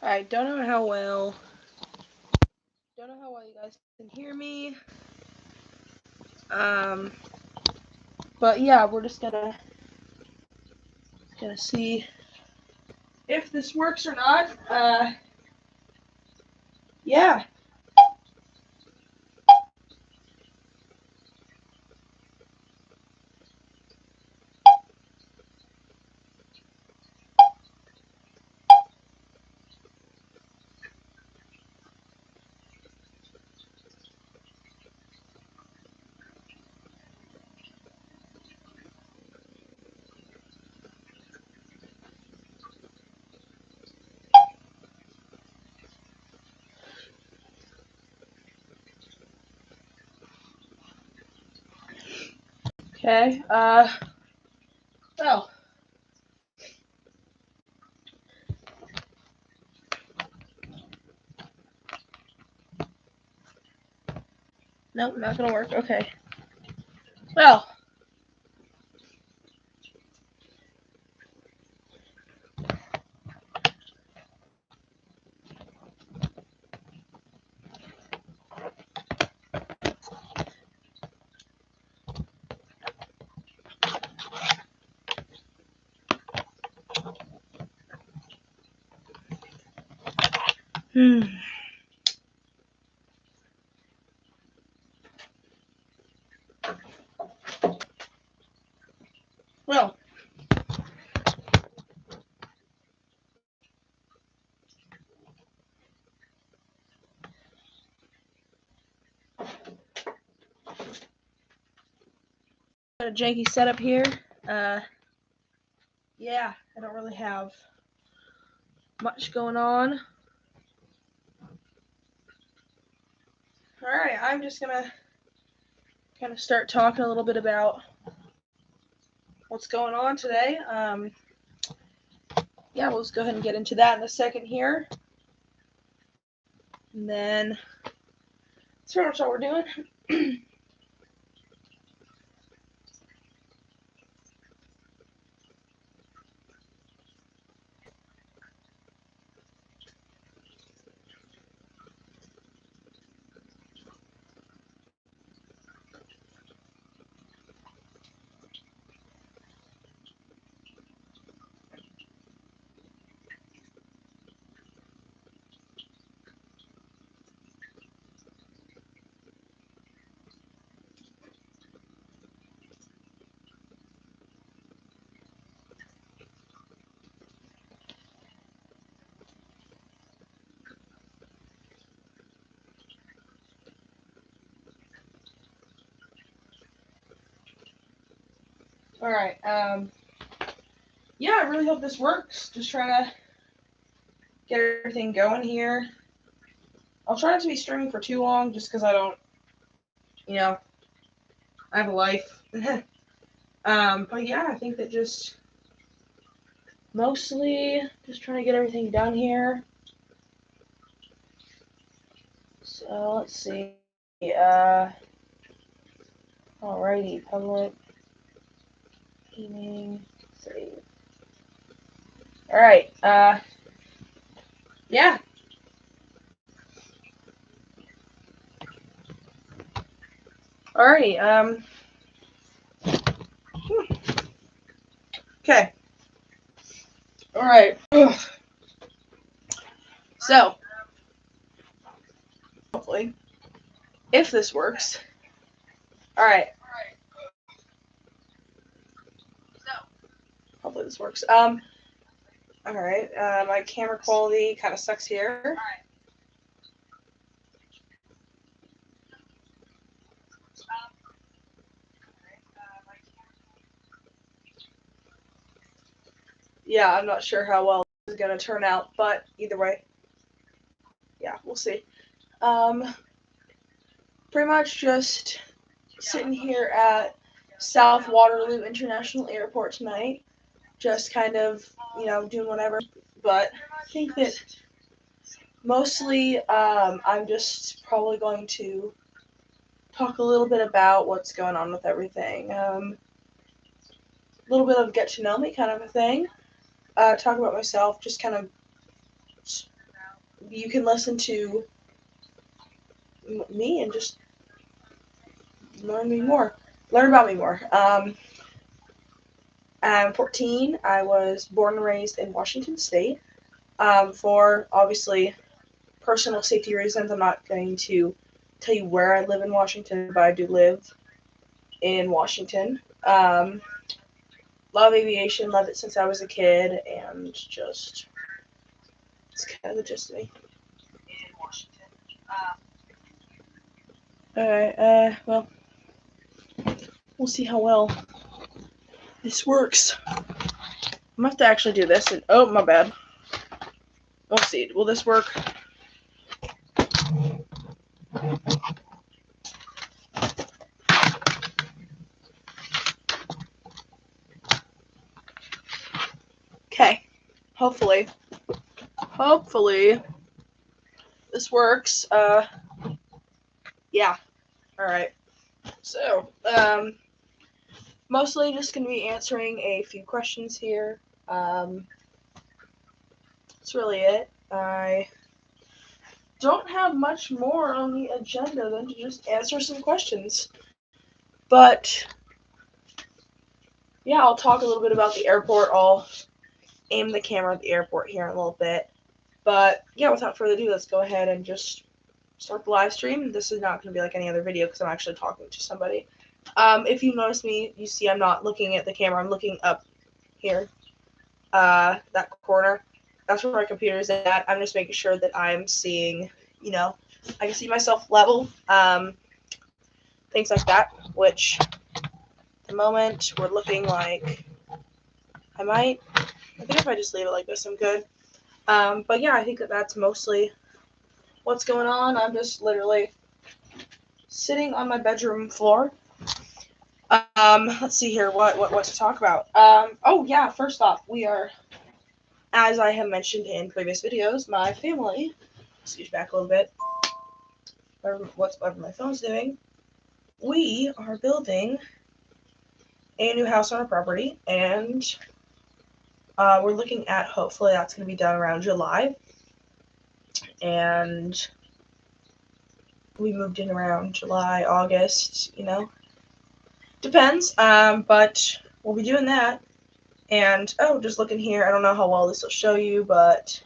I don't know how well you guys can hear me. Um, but yeah, we're just gonna see if this works or not. Yeah. Okay. Well. Nope, not gonna work. Okay. Well. Hmm. Well. Got a janky setup here. Uh. Yeah, I don't really have much going on. Alright, I'm just gonna kind of start talking a little bit about what's going on today. Yeah, we'll just go ahead and get into that in a second here. And then that's pretty much all we're doing. Alright, yeah, I really hope this works. Just trying to get everything going here. I'll try not to be streaming for too long just because I don't, you know, I have a life. But yeah, I think that just mostly just trying to get everything done here. So let's see. Alrighty, public, gaming, save. Alright, yeah. Alrighty, okay. Alright. So, hopefully, if this works. Alright. Hopefully this works. Alright, my camera quality kind of sucks here. Yeah, I'm not sure how well this is going to turn out, but either way, yeah, we'll see. Pretty much just sitting here at South Waterloo International Airport tonight, just kind of, doing whatever. But I think that mostly I'm just probably going to talk a little bit about what's going on with everything. A little bit of get to know me kind of a thing. Talk about myself, just kind of you can listen to me and just learn about me more. I'm 14. I was born and raised in Washington State. For obviously personal safety reasons, I'm not going to tell you where I live in Washington, but I do live in Washington. Love aviation, love it since I was a kid, and just it's kind of the gist of me. In Washington. Alright, well, we'll see how well this works. I'm gonna have to actually do this, and oh, my bad. We'll see. Will this work? Okay. Hopefully this works. Yeah. Alright. So, mostly just gonna be answering a few questions here. That's really it. I don't have much more on the agenda than to just answer some questions. But yeah, I'll talk a little bit about the airport. I'll aim the camera at the airport here in a little bit. But yeah, without further ado, let's go ahead and just start the live stream. This is not going to be like any other video because I'm actually talking to somebody. If you notice me, you see I'm not looking at the camera. I'm looking up here, that corner. That's where my computer is at. I'm just making sure that I'm seeing, I can see myself level, things like that, which at the moment we're looking like I think if I just leave it like this, I'm good. But yeah, I think that's mostly what's going on. I'm just literally sitting on my bedroom floor. Let's see here, what to talk about. Oh yeah, first off, we are, as I have mentioned in previous videos, my family, excuse back a little bit, whatever my phone's doing, we are building a new house on our property, and we're looking at, hopefully that's going to be done around July, and we moved in around July, August, depends, but we'll be doing that. And just looking here, I don't know how well this will show you, but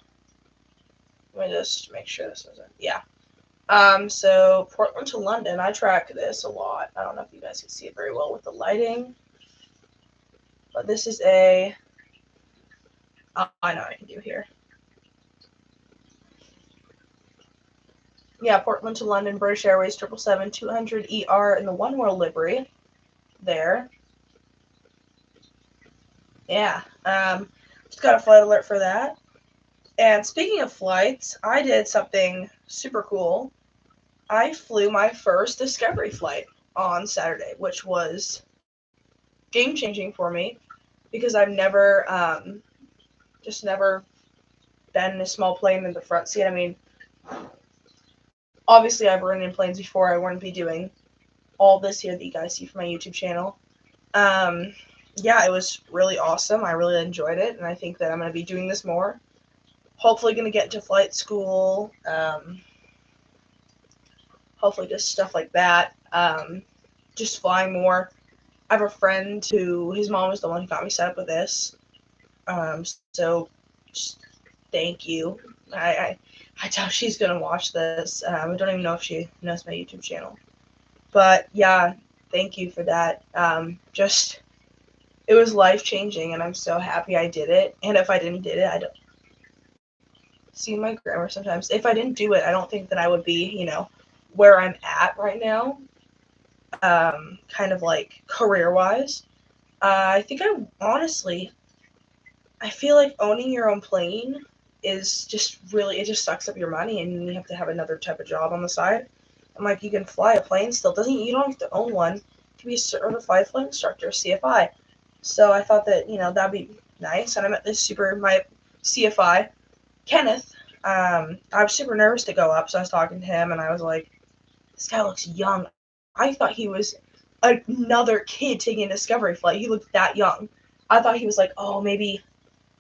let me just make sure this isn't, yeah. So Portland to London, I track this a lot. I don't know if you guys can see it very well with the lighting, but this is I know I can do here. Yeah, Portland to London, British Airways 777-200 ER in the One World livery there. Yeah, just got a flight alert for that. And speaking of flights, I did something super cool. I flew my first Discovery flight on Saturday, which was game-changing for me because I've never been in a small plane in the front seat. I mean, obviously I've ridden in planes before. I wouldn't be doing all this here that you guys see from my YouTube channel. Yeah, it was really awesome. I really enjoyed it, and I think that I'm going to be doing this more. Hopefully going to get into flight school. Hopefully just stuff like that. Just flying more. I have a friend who, his mom was the one who got me set up with this. So just thank you. I doubt she's going to watch this. I don't even know if she knows my YouTube channel. But yeah, thank you for that. It was life-changing, and I'm so happy I did it. And if I didn't do it, I don't see my grammar sometimes. If I didn't do it, I don't think that I would be, where I'm at right now, kind of like career-wise. I think I feel like owning your own plane is just really, it just sucks up your money, and you have to have another type of job on the side. I'm like, you can fly a plane still. You don't have to own one. You can be a certified flight instructor, CFI. So I thought that, that'd be nice. And I met my CFI, Kenneth. I was super nervous to go up, so I was talking to him, and I was like, this guy looks young. I thought he was another kid taking a Discovery flight. He looked that young. I thought he was like, maybe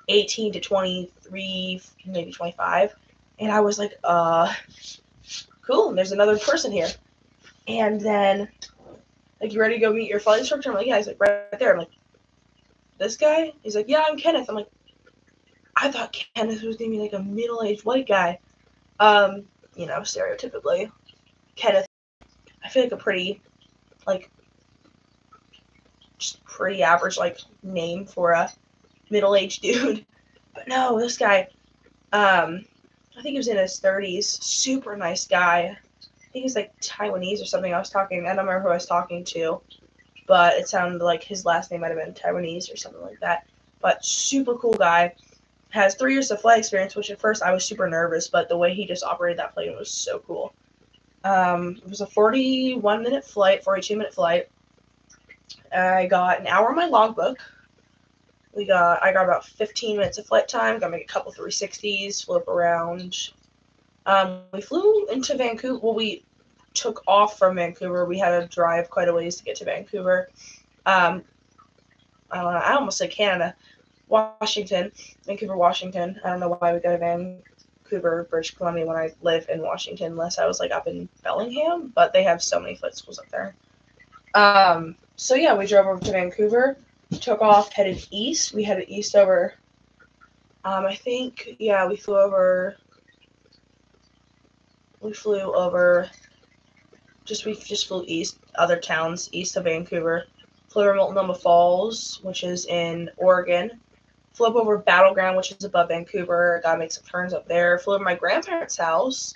18 to 23, maybe 25. And I was like, cool, and there's another person here. And then, like, you ready to go meet your flight instructor? I'm like, yeah. He's like, right there. I'm like, this guy? He's like, yeah, I'm Kenneth. I'm like, I thought Kenneth was going to be like a middle-aged white guy. Stereotypically, Kenneth, I feel like a pretty, like, just pretty average, like, name for a middle-aged dude. But no, this guy, I think he was in his 30s, super nice guy. I think he's like Taiwanese or something. I don't remember who I was talking to, but it sounded like his last name might have been Taiwanese or something like that. But super cool guy. Has 3 years of flight experience, which at first I was super nervous, but the way he just operated that plane was so cool. It was a 41-minute flight, 42-minute flight. I got an hour on my logbook. I got about 15 minutes of flight time. Got to make a couple 360s, flip around. We flew into Vancouver. Well, we took off from Vancouver. We had to drive quite a ways to get to Vancouver. I don't know. I almost said Canada. Vancouver, Washington. I don't know why we go to Vancouver, British Columbia when I live in Washington, unless I was like up in Bellingham, but they have so many flight schools up there. So yeah, we drove over to Vancouver, took off, headed east. We headed east over, I think, yeah, we flew over, we just flew east, other towns east of Vancouver. Flew over Multnomah Falls, which is in Oregon. Flew up over Battleground, which is above Vancouver. Gotta make some turns up there. Flew over my grandparents' house.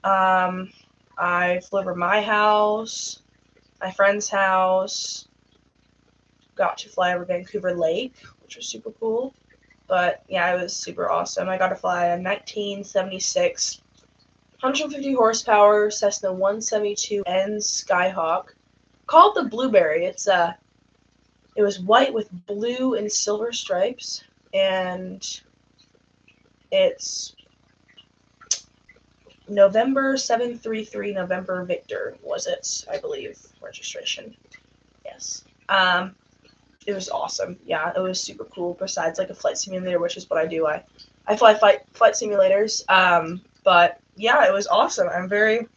I flew over my house, my friend's house. Got to fly over Vancouver Lake, which was super cool. But yeah, it was super awesome. I got to fly a 1976 150 horsepower Cessna 172N Skyhawk called the Blueberry. It was white with blue and silver stripes, and it's November 733 November Victor was its, I believe, registration. Yes. It was awesome. Yeah, it was super cool. Besides like a flight simulator, which is what I do. I fly flight simulators. But yeah, it was awesome. I'm proud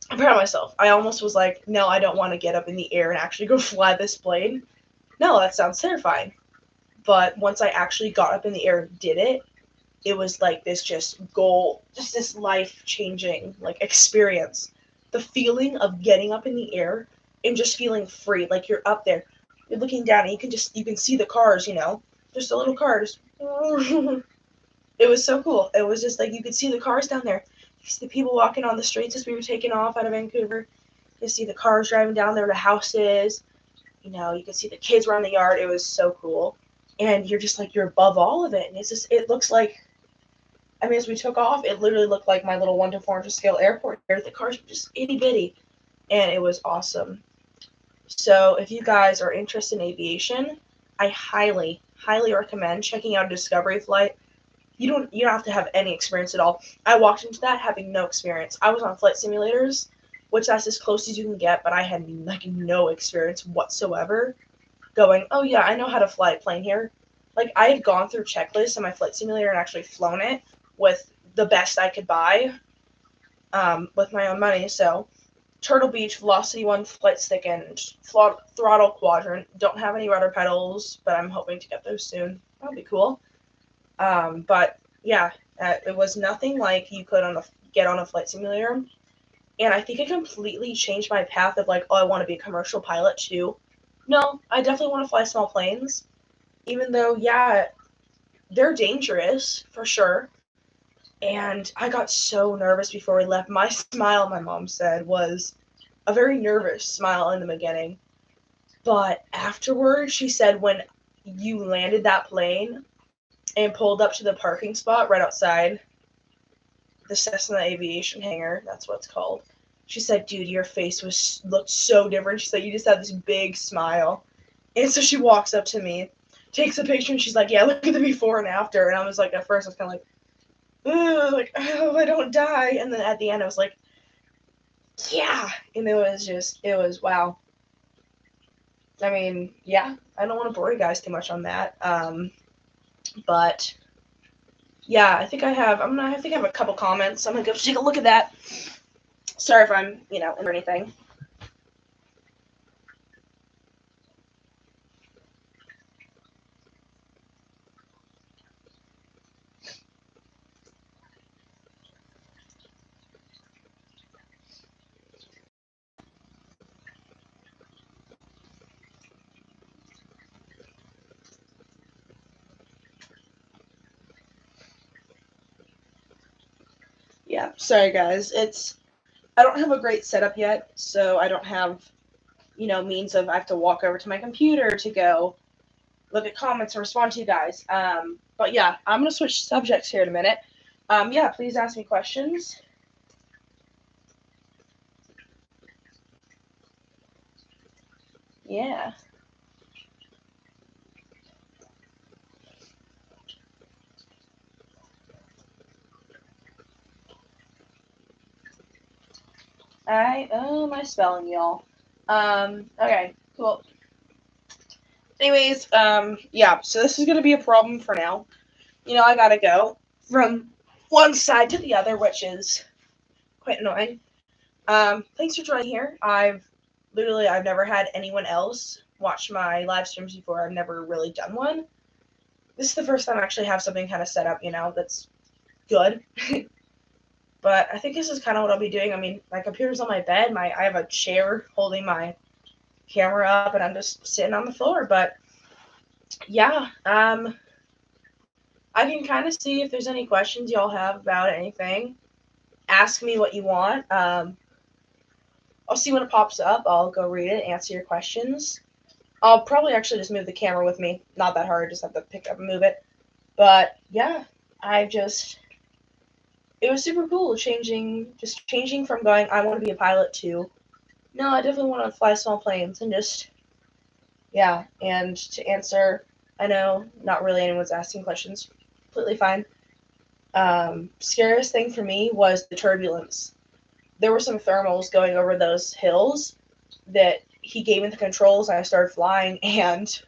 of myself. I almost was like, no, I don't want to get up in the air and actually go fly this plane. No, that sounds terrifying. But once I actually got up in the air and did it, it was like this just this life-changing like experience. The feeling of getting up in the air and just feeling free, like you're up there, you're looking down, and you can see the cars, just a little car. It was so cool. It was just like you could see the cars down there. You see the people walking on the streets as we were taking off out of Vancouver. You see the cars driving down there to houses. You could see the kids around the yard. It was so cool. And you're just like, you're above all of it. And it looks like, as we took off, it literally looked like my little 1 to 400 scale airport here. The cars were just itty bitty. And it was awesome. So if you guys are interested in aviation, I highly, highly recommend checking out a Discovery flight. You don't have to have any experience at all. I walked into that having no experience. I was on flight simulators, which that's as close as you can get, but I had like no experience whatsoever. Going, oh yeah, I know how to fly a plane here. Like I had gone through checklists in my flight simulator and actually flown it with the best I could buy, with my own money. So Turtle Beach, Velocity 1 flight stick and throttle quadrant. Don't have any rudder pedals, but I'm hoping to get those soon. That'll be cool. But yeah, it was nothing like you could get on a flight simulator. And I think it completely changed my path of like, oh, I want to be a commercial pilot too. No, I definitely want to fly small planes. Even though, yeah, they're dangerous for sure. And I got so nervous before we left. My smile, my mom said, was a very nervous smile in the beginning. But afterwards, she said when you landed that plane and pulled up to the parking spot right outside the Cessna Aviation hangar, that's what it's called. She said, dude, your face looked so different. She said, you just had this big smile. And so she walks up to me, takes a picture, and she's like, yeah, look at the before and after. And I was like, at first, I was kind of like, oh, I don't die. And then at the end, I was like, yeah. And it was wow. Yeah, I don't want to bore you guys too much on that. But yeah, I think I have. I think I have a couple comments. I'm gonna go take a look at that. Sorry if I'm, in or anything. Yeah, sorry guys. I don't have a great setup yet, so I don't have, means of I have to walk over to my computer to go look at comments and respond to you guys. But yeah, I'm gonna switch subjects here in a minute. Yeah, please ask me questions. Yeah. My spelling, y'all. Okay, cool. Anyways, yeah, so this is gonna be a problem for now. I gotta go from one side to the other, which is quite annoying. Thanks for joining here. I've never had anyone else watch my live streams before. I've never really done one. This is the first time I actually have something kind of set up, that's good. But I think this is kind of what I'll be doing. I mean, my computer's on my bed. I have a chair holding my camera up, and I'm just sitting on the floor. But yeah, I can kind of see if there's any questions y'all have about anything. Ask me what you want. I'll see when it pops up. I'll go read it, answer your questions. I'll probably actually just move the camera with me. Not that hard. Just have to pick up and move it. But yeah, I just it was super cool changing from going I want to be a pilot to no, I definitely want to fly small planes and just yeah, and to answer, I know not really anyone's asking questions. Completely fine. Scariest thing for me was the turbulence. There were some thermals going over those hills that he gave me the controls and I started flying and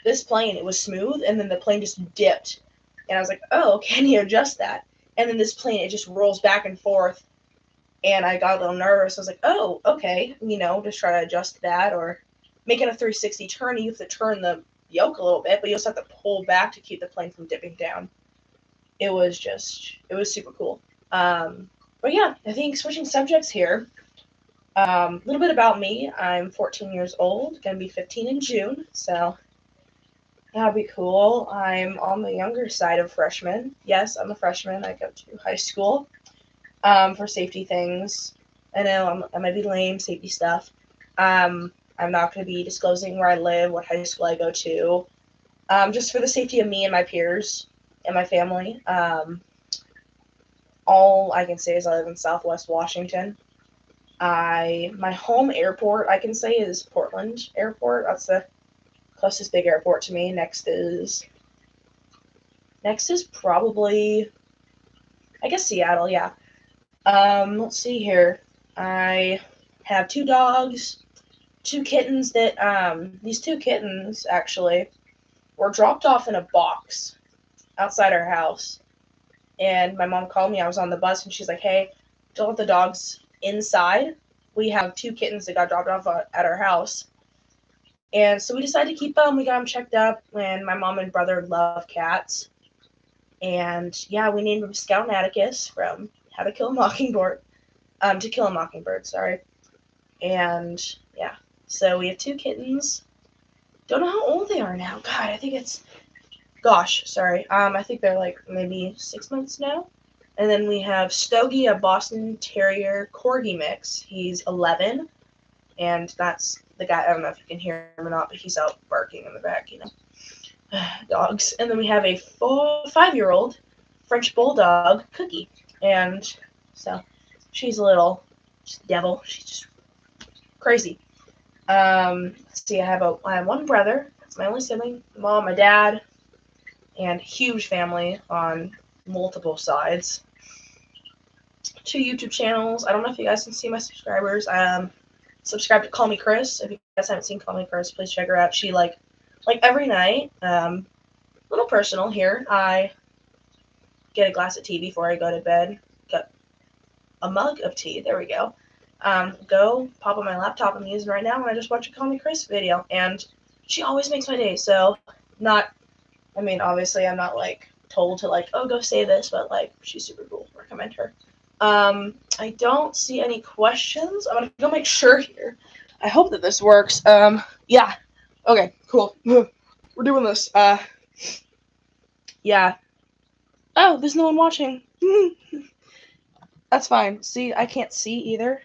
this plane, it was smooth and then the plane just dipped. And I was like, oh, can you adjust that? And then this plane, it just rolls back and forth. And I got a little nervous. I was like, oh, okay, just try to adjust that or making a 360 turn. You have to turn the yoke a little bit, but you also have to pull back to keep the plane from dipping down. It was super cool. But yeah, I think switching subjects here. A little bit about me. I'm 14 years old, gonna be 15 in June, so that'll be cool. I'm on the younger side of freshman. Yes, I'm a freshman. I go to high school for safety things. I know I might be lame, safety stuff. I'm not going to be disclosing where I live, what high school I go to, just for the safety of me and my peers and my family. All I can say is I live in Southwest Washington. My home airport I can say is Portland Airport. That's the closest big airport to me. Next is probably I guess Seattle. Yeah. Let's see here. I have two dogs, two kittens that these two kittens actually were dropped off in a box outside our house. And my mom called me. I was on the bus and she's like, "Hey, don't let the dogs inside. We have two kittens that got dropped off at our house." And so we decided to keep them. We got them checked up. And my mom and brother love cats. And yeah, we named him Scout and Atticus from How to Kill a Mockingbird. To Kill a Mockingbird, sorry. And yeah, so we have two kittens. Don't know how old they are now. God, I think it's gosh, sorry. I think they're like maybe 6 months now. And then we have Stogie, a Boston Terrier Corgi mix. He's 11, and that's the guy. I don't know if you can hear him or not, but he's out barking in the back. Dogs. And then we have a 5-year-old French Bulldog, Cookie, and so she's a little devil. She's just crazy. Let's see. I have one brother. That's my only sibling. Mom, my dad, and huge family on multiple sides. Two YouTube channels. I don't know if you guys can see my subscribers. Subscribe to Call Me Chris. If you guys haven't seen Call Me Chris, please check her out. She like every night. Little personal here. I get a glass of tea before I go to bed. Got a mug of tea. There we go. Go pop on my laptop I'm using right now, and I just watch a Call Me Chris video. And she always makes my day. So obviously I'm not like told to like, oh, go say this, but like she's super cool. Recommend her. I don't see any questions. I'm gonna go make sure here. I hope that this works. Yeah. Okay, cool. We're doing this. Yeah. Oh, there's no one watching. That's fine. See, I can't see either.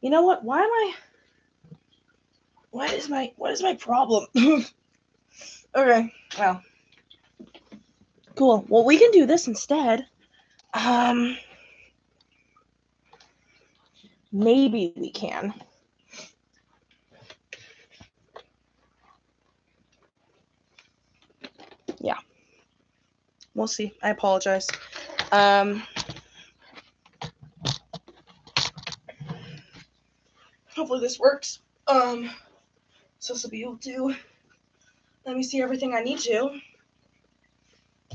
You know what? What is my problem? Okay, well. Cool. Well, we can do this instead. Maybe we can. Yeah. We'll see. I apologize. Hopefully this works. So this will be able to let me see everything I need to.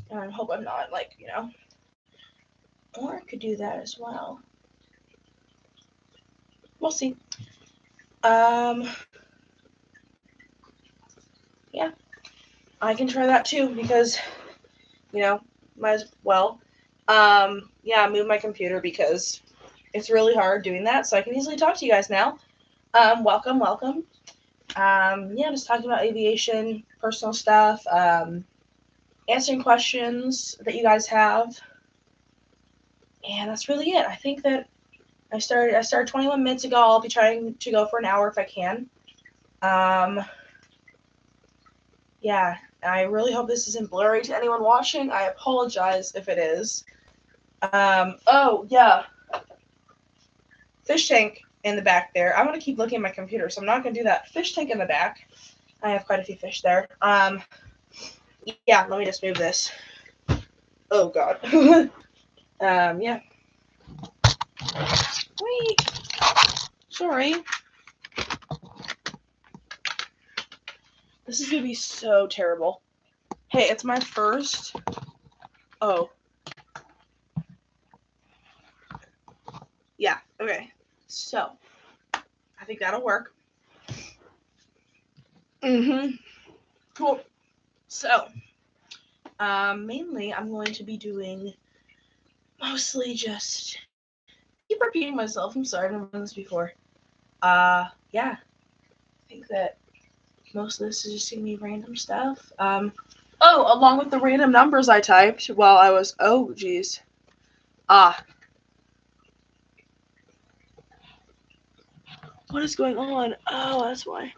And I hope I'm not like, or I could do that as well. We'll see. Yeah. I can try that too because, might as well. Move my computer because it's really hard doing that, so I can easily talk to you guys now. Welcome. Just talking about aviation, personal stuff, answering questions that you guys have. And that's really it. I think that I started 21 minutes ago. I'll be trying to go for an hour if I can. Yeah, I really hope this isn't blurry to anyone watching. I apologize if it is. Oh, yeah. Fish tank in the back there. I'm going to keep looking at my computer, so I'm not going to do that. Fish tank in the back. I have quite a few fish there. Yeah, let me just move this. Oh, God. Yeah. Wait. Sorry. This is going to be so terrible. Hey, it's my first. Oh. Yeah, okay. So, I think that'll work. Cool. So, mainly I'm going to be doing mostly just keep repeating myself. I'm sorry, I've never done this before. Yeah. I think that most of this is just gonna be random stuff. Along with the random numbers I typed while I was geez. What is going on? Oh, that's why.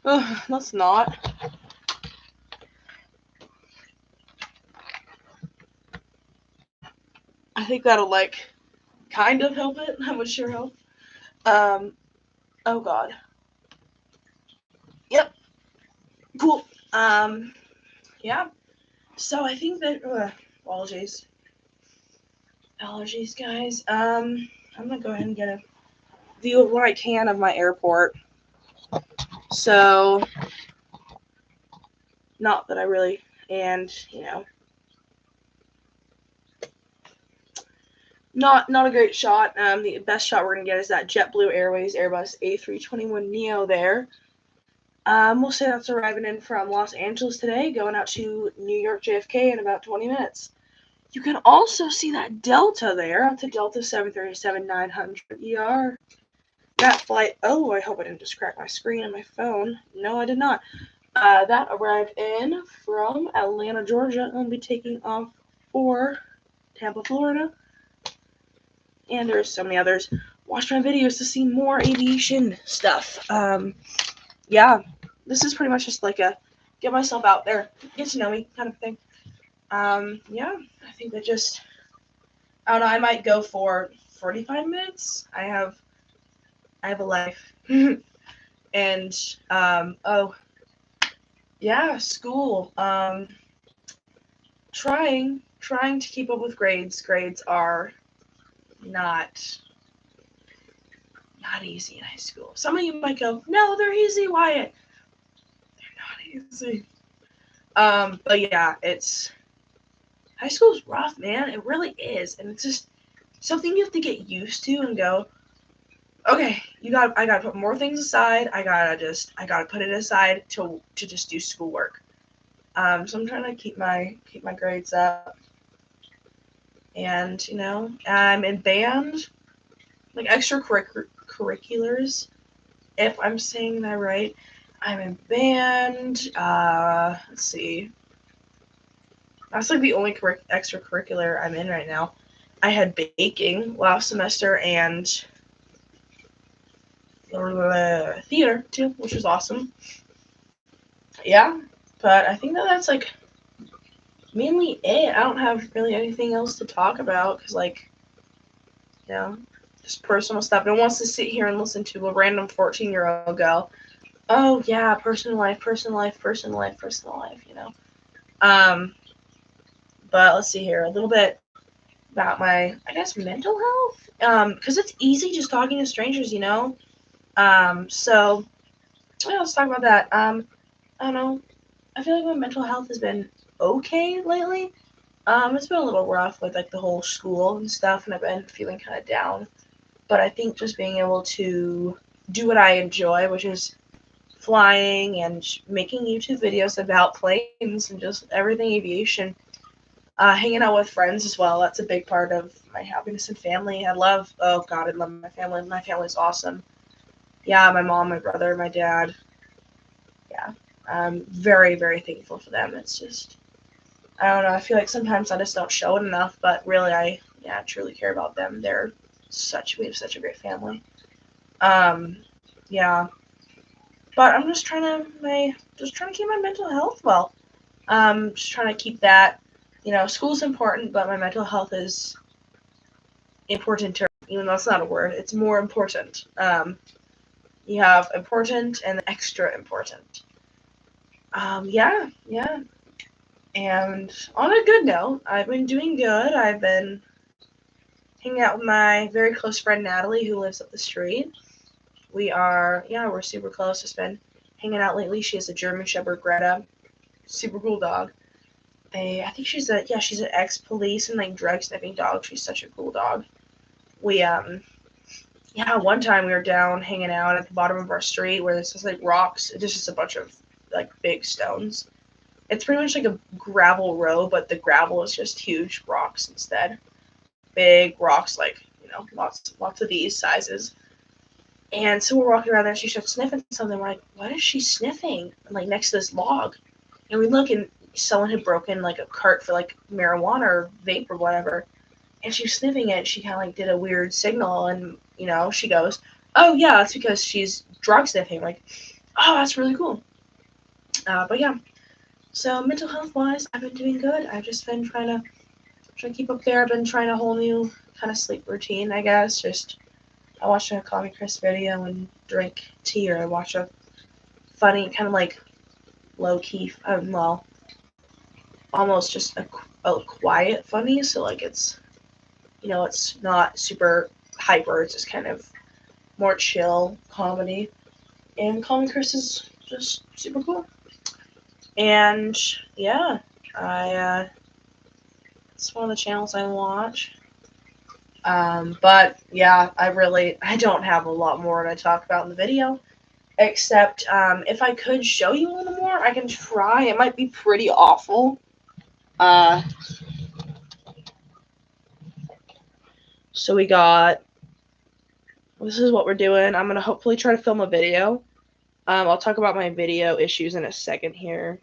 That's not. I think that'll like kind of help it. That would sure help. Oh God. Yep. Cool. Yeah. So I think that allergies, guys. I'm gonna go ahead and get a view of what I can of my airport. So, not that I really, and not a great shot. The best shot we're gonna get is that JetBlue Airways Airbus A321neo there. We'll say that's arriving in from Los Angeles today, going out to New York JFK in about 20 minutes. You can also see that Delta there. That's a Delta 737-900ER. That flight, I hope I didn't just crack my screen on my phone. No, I did not. That arrived in from Atlanta, Georgia, and will be taking off for Tampa, Florida. And there's so many others. Watch my videos to see more aviation stuff. Yeah, this is pretty much just like a get myself out there, get to know me kind of thing. Yeah, I think that I don't know, I might go for 45 minutes. I have a life. And, yeah, school. Trying to keep up with grades. Grades are not not easy in high school. Some of you might go, no, they're easy, Wyatt. They're not easy. But yeah, high school's rough, man. It really is. And it's just something you have to get used to and go, okay, I gotta put more things aside. I gotta put it aside to just do schoolwork. So I'm trying to keep my grades up. And, I'm in band, like extracurriculars, if I'm saying that right. I'm in band. Let's see. That's like the only extracurricular I'm in right now. I had baking last semester and theater too, which was awesome. Yeah, but I think that's like mainly it. I don't have really anything else to talk about because, like, just personal stuff. No one wants to sit here and listen to a random 14-year-old go, oh yeah, personal life, personal life, personal life, personal life, Um, but let's see here, a little bit about my, I guess, mental health. Because it's easy just talking to strangers, So yeah, let's talk about that. I don't know. I feel like my mental health has been okay lately. It's been a little rough with like the whole school and stuff, and I've been feeling kind of down. But I think just being able to do what I enjoy, which is flying and making YouTube videos about planes and just everything aviation, hanging out with friends as well. That's a big part of my happiness and family. Oh God, I love my family. My family's awesome. Yeah, my mom, my brother, my dad. Yeah, I'm very, very thankful for them. It's just, I don't know. I feel like sometimes I just don't show it enough, but really, I truly care about them. We have such a great family. Um, yeah, but I'm just trying to keep my mental health well. Just trying to keep that. School's important, but my mental health is important too. Even though it's not a word, it's more important. You have important and extra important. Yeah. And on a good note, I've been doing good. I've been hanging out with my very close friend Natalie, who lives up the street. We're super close. Just been hanging out lately. She has a German Shepherd, Greta, super cool dog. I think she's an ex-police and like drug sniffing dog. She's such a cool dog. We one time we were down hanging out at the bottom of our street where there's just like rocks. It's just a bunch of like big stones. It's pretty much like a gravel road, but the gravel is just huge rocks instead. Big rocks, like lots of these sizes. And so we're walking around there, and she starts sniffing something. We're like, what is she sniffing? And, like next to this log, and we look, and someone had broken like a cart for like marijuana or vape or whatever, and she was sniffing it. She kind of like did a weird signal, and she goes, "Oh yeah, that's because she's drug sniffing." Like, oh, that's really cool. But yeah, so mental health wise, I've been doing good. I've just been trying to keep up there. I've been trying a whole new kind of sleep routine, I guess. Just I watch a Coffee Chris video and drink tea, or I watch a funny kind of like low key, almost just a quiet funny. So like it's not super hyper. It's just kind of more chill comedy. And Calling Chris is just super cool. And yeah, I it's one of the channels I watch. But yeah, I don't have a lot more to talk about in the video. Except if I could show you a little more, I can try. It might be pretty awful. So this is what we're doing. I'm going to hopefully try to film a video. I'll talk about my video issues in a second here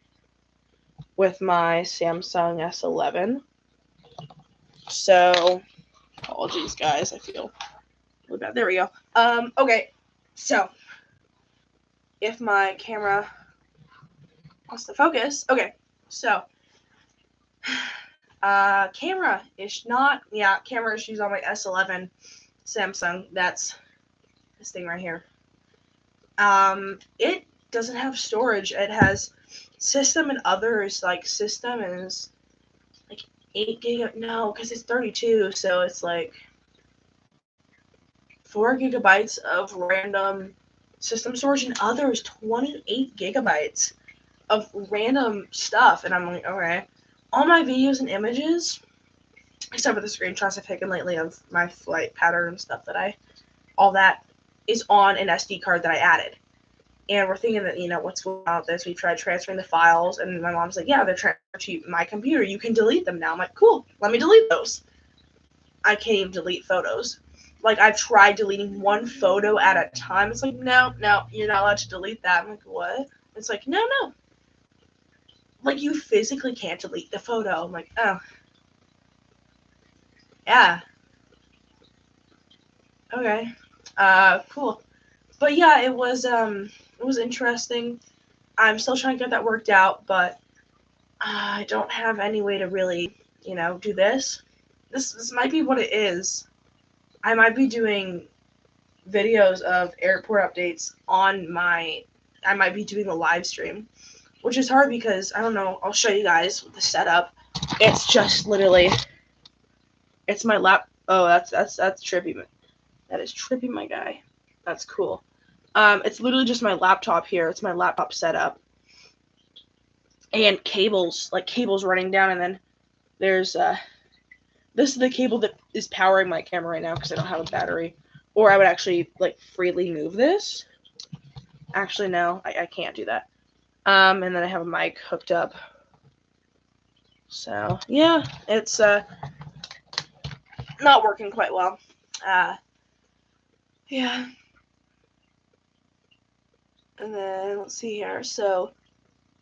with my Samsung S11. So, apologies, guys. I feel really bad. There we go. Okay. So, if my camera wants to focus. Okay. So, camera issues on my S11 Samsung. That's this thing right here. It doesn't have storage. It has system and others. Like system is like 8 gig. No, because it's 32, so it's like 4 gigabytes of random system storage, and others 28 gigabytes of random stuff. And I'm like, okay. All my videos and images, except for the screenshots I've taken lately of my flight pattern and stuff all that is on an SD card that I added. And we're thinking that, what's going on with this? We tried transferring the files, and my mom's like, yeah, they're transferred to my computer. You can delete them now. I'm like, cool, let me delete those. I can't even delete photos. Like, I've tried deleting one photo at a time. It's like, no, you're not allowed to delete that. I'm like, what? It's like, no. Like, you physically can't delete the photo. I'm like, oh. Yeah. Okay. Cool. But yeah, it was interesting. I'm still trying to get that worked out, but I don't have any way to really, do this. This might be what it is. I might be doing videos of airport updates I might be doing a live stream, which is hard because, I don't know, I'll show you guys the setup. It's just literally, it's my oh, that's Trippy. That is Trippy, my guy. That's cool. It's literally just my laptop here. It's my laptop setup. And cables running down, and then there's this is the cable that is powering my camera right now because I don't have a battery. Or I would actually freely move this. Actually, no, I can't do that. And then I have a mic hooked up. So yeah, it's not working quite well. Yeah. And then let's see here. So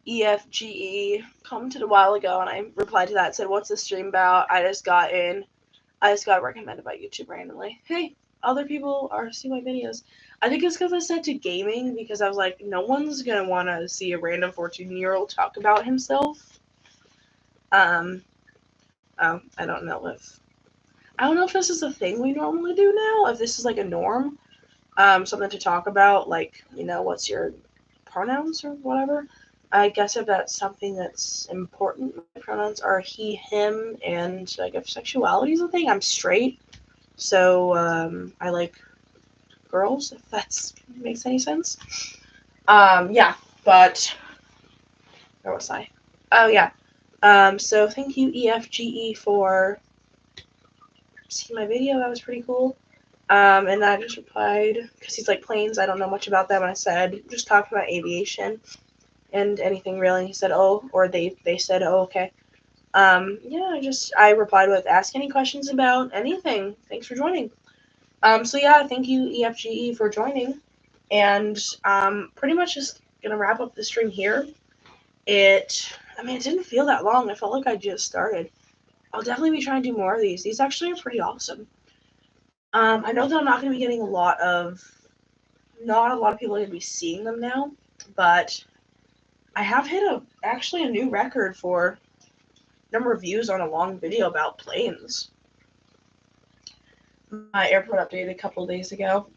EFGE commented a while ago, and I replied to that. Said, "What's the stream about? I just got recommended by YouTube randomly. Hey, other people are seeing my videos. I think it's because I said to gaming, because I was like, no one's gonna want to see a random 14-year-old talk about himself. Oh, I don't know if this is a thing we normally do now. If this is like a norm, something to talk about, like, what's your pronouns or whatever. I guess if that's something that's important, my pronouns are he, him, and like if sexuality is a thing, I'm straight. So I like girls, if that makes any sense. Yeah, but where was I? Oh yeah. So thank you EFGE for seeing my video. That was pretty cool. And I just replied because he's like, planes, I don't know much about them. And I said, just talking about aviation and anything really. And he said, oh, or they said, oh, okay. Yeah, I replied with, ask any questions about anything. Thanks for joining. So yeah, thank you EFGE for joining. And pretty much just gonna wrap up the stream here. It didn't feel that long. I felt like I just started. I'll definitely be trying to do more of these. These actually are pretty awesome. I know that I'm not gonna be getting not a lot of people are gonna be seeing them now, but I have hit actually a new record for number of views on a long video about planes. My airport update a couple of days ago.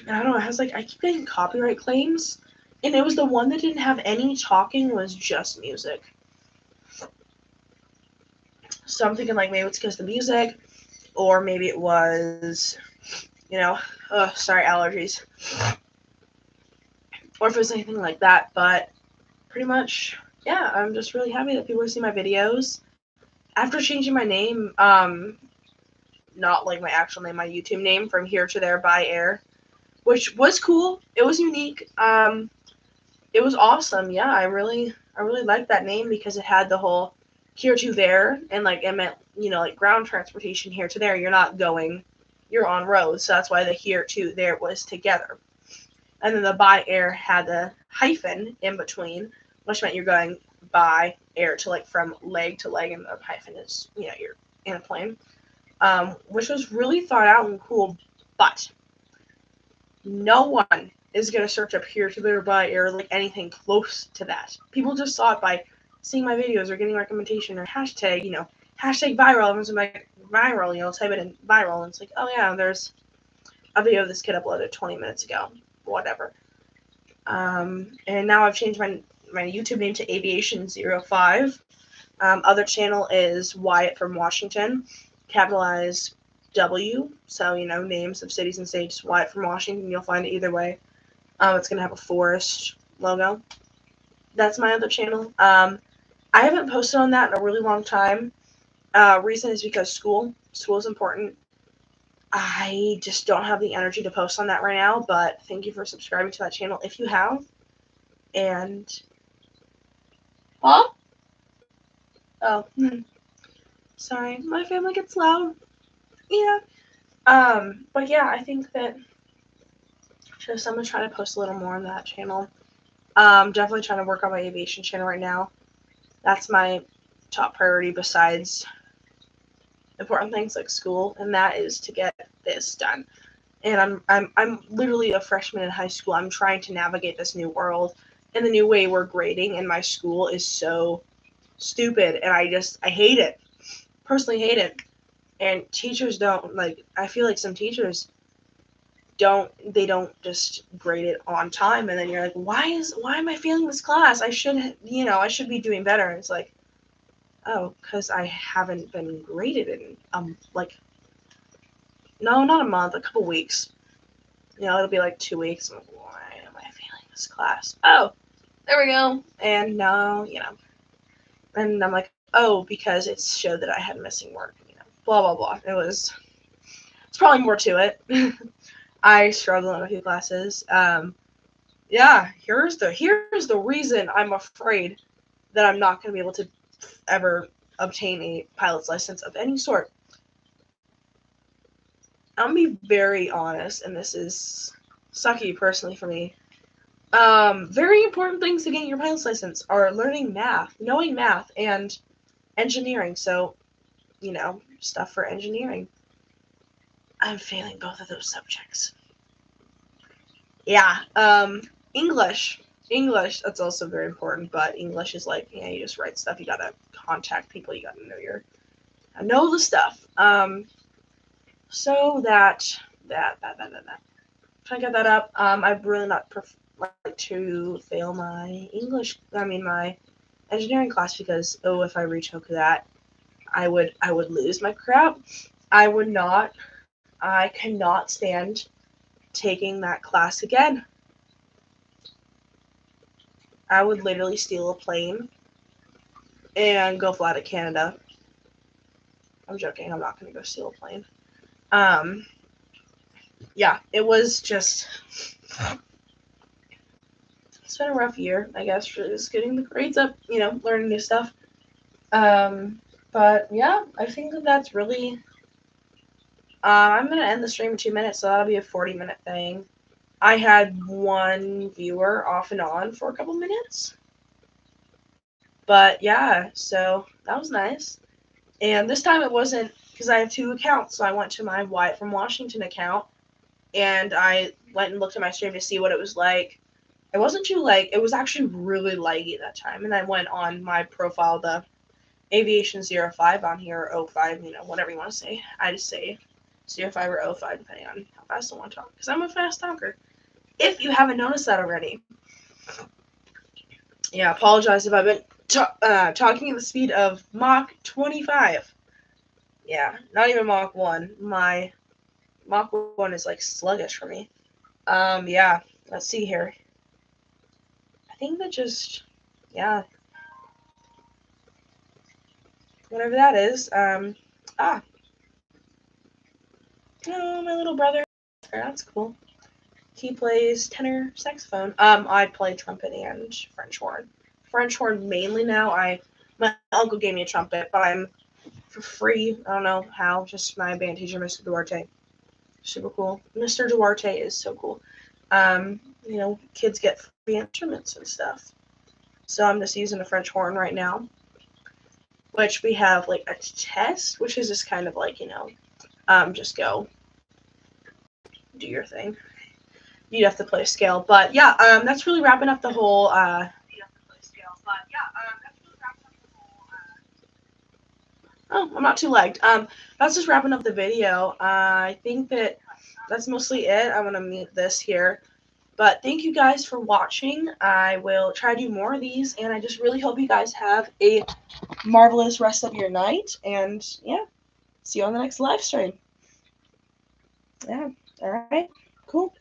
And I don't know, I keep getting copyright claims, and it was the one that didn't have any talking, was just music. So I'm thinking maybe it's because of the music, or maybe it was, sorry, allergies. Or if it was anything like that, but pretty much, yeah, I'm just really happy that people are seeing my videos. After changing my name, not my actual name, my YouTube name, from Here to There by Air, which was cool. It was unique. It was awesome. Yeah, I really liked that name because it had the whole here to there, and it meant, ground transportation here to there. You're not going, you're on road. So that's why the here to there was together. And then the by air had the hyphen in between, which meant you're going by air to from leg to leg, and the hyphen is, you're in a plane. Which was really thought out and cool, but no one is going to search up here to there by air anything close to that. People just saw it by seeing my videos or getting recommendation or hashtag, hashtag viral. Everyone's like, viral, type it in viral, and it's like, oh yeah, there's a video of this kid uploaded 20 minutes ago, whatever. And now I've changed my YouTube name to Aviation05. Other channel is Wyatt from Washington, capitalized W, so, names of cities and states, Wyatt from Washington. You'll find it either way. It's going to have a forest logo. That's my other channel. I haven't posted on that in a really long time. Reason is because school. School is important. I just don't have the energy to post on that right now, but thank you for subscribing to that channel if you have. And, huh? Oh, sorry, my family gets loud. Yeah. But yeah, I think that just I'm gonna try to post a little more on that channel. Definitely trying to work on my aviation channel right now. That's my top priority besides important things like school, and that is to get this done. And I'm literally a freshman in high school. I'm trying to navigate this new world and the new way we're grading, and my school is so stupid, and I hate it. Personally hate it. And teachers don't I feel like some teachers don't just grade it on time, and then you're like, why am I failing this class? I should be doing better. And it's like, oh, because I haven't been graded in no, not a month, a couple weeks. It'll be like 2 weeks. I'm like, why am I failing this class? Oh, there we go. And no, and I'm like, oh, because it showed that I had missing work. Blah blah blah. It's probably more to it. I struggle in a few classes. Yeah, here's the reason I'm afraid that I'm not going to be able to ever obtain a pilot's license of any sort. I'm going to be very honest, and this is sucky personally for me. Very important things to getting your pilot's license are learning math, knowing math, and engineering. So, stuff for engineering. I'm failing both of those subjects. Yeah. English. That's also very important, but English is like, you just write stuff. You gotta contact people. You gotta know the stuff. So that. Try to get that up. I'd really not like to fail my my engineering class because, if I rechoke that, I would lose my crap. I would not. I cannot stand taking that class again. I would literally steal a plane and go fly to Canada. I'm joking. I'm not going to go steal a plane. Yeah, it was just... It's been a rough year, I guess, for just getting the grades up, learning new stuff. But yeah, I think that's really... I'm going to end the stream in 2 minutes, so that'll be a 40-minute thing. I had one viewer off and on for a couple minutes. But yeah, so that was nice. And this time it wasn't, because I have 2 accounts, so I went to my Wyatt from Washington account, and I went and looked at my stream to see what it was like. It wasn't too it was actually really laggy that time, and I went on my profile, the Aviation 05 on here, or 05, whatever you want to say. I just say 05 or 05, depending on how fast I want to talk, because I'm a fast talker. If you haven't noticed that already. Yeah, apologize if I've been talking at the speed of Mach 25. Yeah, not even Mach 1. My Mach 1 is sluggish for me. Yeah, let's see here. I think that just, yeah. Whatever that is. Oh, my little brother. That's cool. He plays tenor saxophone. I play trumpet and French horn. French horn mainly now. My uncle gave me a trumpet, but I'm for free. I don't know how. Just my band teacher, Mr. Duarte. Super cool. Mr. Duarte is so cool. Kids get free instruments and stuff. So I'm just using a French horn right now, which we have a test, which is just kind of just go do your thing. You'd have to play a scale, but yeah, that's really wrapping up the whole. Oh, I'm not too lagged. That's just wrapping up the video. I think that's mostly it. I'm gonna mute this here. But thank you guys for watching. I will try to do more of these, and I just really hope you guys have a marvelous rest of your night. And yeah, see you on the next live stream. Yeah. All right. Cool.